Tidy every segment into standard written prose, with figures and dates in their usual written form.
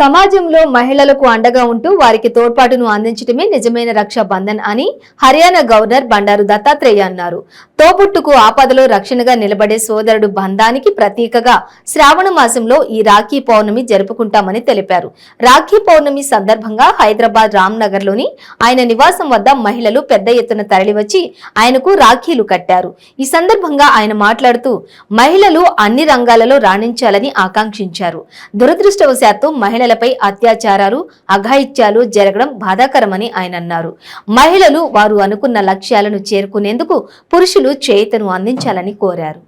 సమాజంలో మహిళలకు అండగా ఉంటూ వారికి తోడ్పాటును అందించడమే నిజమైన రక్షా బంధన్ అని హర్యానా గవర్నర్ బండారు దత్తాత్రేయ అన్నారు. తోబుట్టుకు ఆపదలో రక్షణగా నిలబడే సోదరుడు బంధానికి ప్రతీకగా శ్రావణ మాసంలో ఈ రాఖీ పౌర్ణమి జరుపుకుంటామని తెలిపారు. రాఖీ పౌర్ణమి సందర్భంగా హైదరాబాద్ రామ్నగర్లోని ఆయన నివాసం వద్ద మహిళలు పెద్ద ఎత్తున తరలివచ్చి ఆయనకు రాఖీలు కట్టారు. ఈ సందర్భంగా ఆయన మాట్లాడుతూ మహిళలు అన్ని రంగాలలో రాణించాలని ఆకాంక్షించారు. దురదృష్టవశాత్తు మహిళలపై అత్యాచారాలు, అఘాయిత్యాలు జరగడం బాధాకరమని ఆయన అన్నారు. మహిళలు వారు అనుకున్న లక్ష్యాలను చేరుకునేందుకు పురుషులు చేయూతను అందించాలని కోరారు.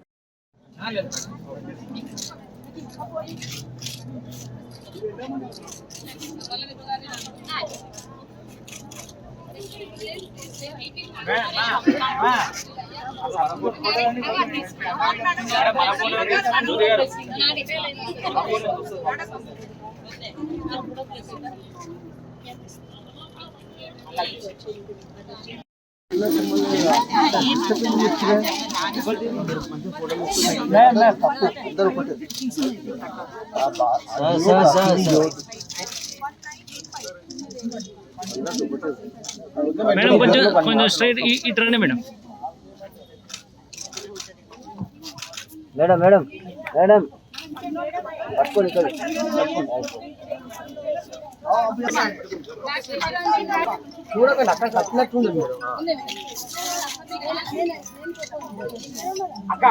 మేడం కొంచెం స్ట్రైట్ ఇటు రండి మేడం. మేడం మేడం మేడం పట్టుకోండి చూడకండి అక్కడ కట్టినట్టుంది మీరు అక్క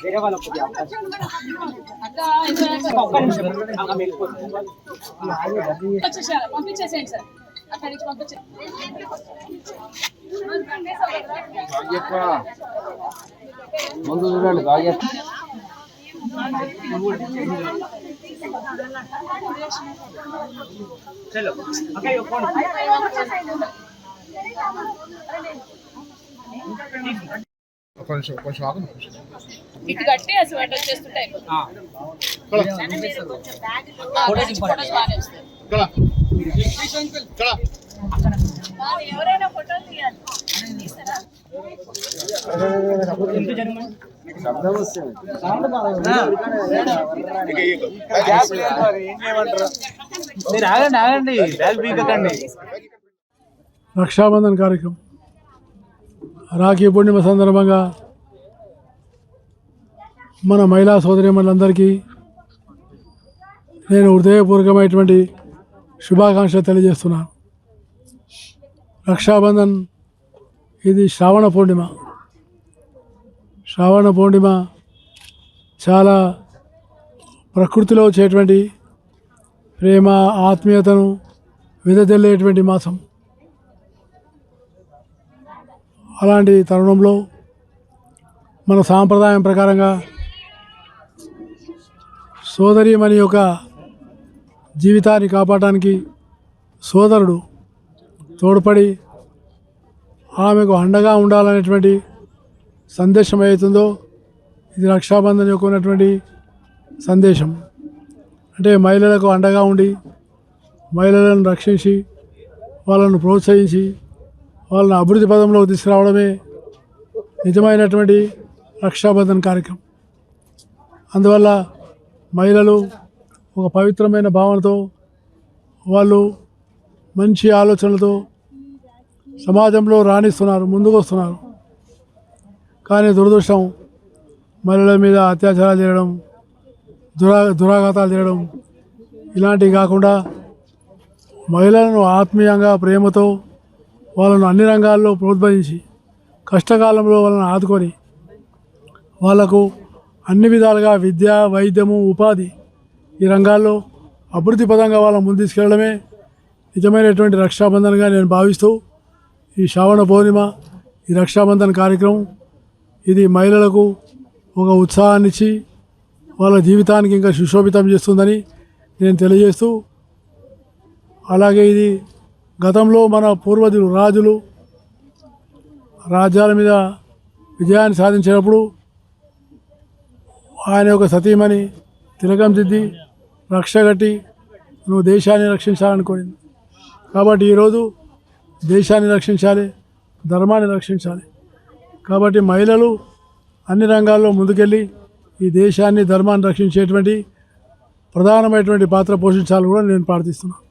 వేరే వాళ్ళ పంపించేసేయండి సార్, అక్కడి నుంచి పంపించండి. ముందు చూడండి బాగా ఇటు కట్టి అసలు వంట చేస్తుంటే ఎవరైనా ఫోటోలు తీయాలి. రక్షాబంధన్ కార్యక్రమం రాఖీ పూర్ణిమ సందర్భంగా మన మహిళా సోదరీమణులందరికీ నేను హృదయపూర్వకమైనటువంటి శుభాకాంక్షలు తెలియజేస్తున్నాను. రక్షాబంధన్ ఇది శ్రావణ పూర్ణిమ. శ్రావణ పూర్ణిమ చాలా ప్రకృతిలో వచ్చేటువంటి ప్రేమ ఆత్మీయతను విదజల్లేటువంటి మాసం. అలాంటి తరుణంలో మన సాంప్రదాయం ప్రకారంగా సోదరీమణి యొక్క జీవితాన్ని కాపాడటానికి సోదరుడు తోడ్పడి ఆమెకు అండగా ఉండాలనేటువంటి సందేశం ఏదైతుందో ఇది రక్షాబంధన్ యొక్క ఉన్నటువంటి సందేశం. అంటే మహిళలకు అండగా ఉండి మహిళలను రక్షించి వాళ్ళను ప్రోత్సహించి వాళ్ళని అభివృద్ధి పదంలోకి తీసుకురావడమే నిజమైనటువంటి రక్షాబంధన్ కార్యక్రమం. అందువల్ల మహిళలు ఒక పవిత్రమైన భావనతో వాళ్ళు మంచి ఆలోచనలతో సమాజంలో రాణిస్తున్నారు, ముందుకు వస్తున్నారు. కానీ దురదృష్టం మహిళల మీద అత్యాచారాలు చేయడం, దురాఘాతాలు చేయడం ఇలాంటివి కాకుండా మహిళలను ఆత్మీయంగా ప్రేమతో వాళ్ళను అన్ని రంగాల్లో ప్రోత్సహించి కష్టకాలంలో వాళ్ళని ఆదుకొని వాళ్లకు అన్ని విధాలుగా విద్య, వైద్యము, ఉపాధి ఈ రంగాల్లో అభివృద్ధి పదంగా వాళ్ళని ముందు తీసుకెళ్లడమే నిజమైనటువంటి రక్షాబంధన్గా నేను భావిస్తూ ఈ శ్రావణ పౌర్ణిమ ఈ రక్షాబంధన్ కార్యక్రమం ఇది మహిళలకు ఒక ఉత్సాహాన్నిచ్చి వాళ్ళ జీవితానికి ఇంకా సుశోభితం చేస్తుందని నేను తెలియజేస్తూ, అలాగే ఇది గతంలో మన పూర్వజులు రాజులు రాజ్యాల మీద విజయాన్ని సాధించినప్పుడు ఆయన యొక్క సతీమణి తిలకం దిద్ది రక్షగట్టి నువ్వు దేశాన్ని రక్షించాలనుకోనింది. కాబట్టి ఈరోజు దేశాన్ని రక్షించాలి, ధర్మాన్ని రక్షించాలి. కాబట్టి మహిళలు అన్ని రంగాల్లో ముందుకెళ్ళి ఈ దేశాన్ని ధర్మాన్ని రక్షించేటువంటి ప్రధానమైనటువంటి పాత్ర పోషించాలని కూడా నేను ప్రార్థిస్తున్నాను.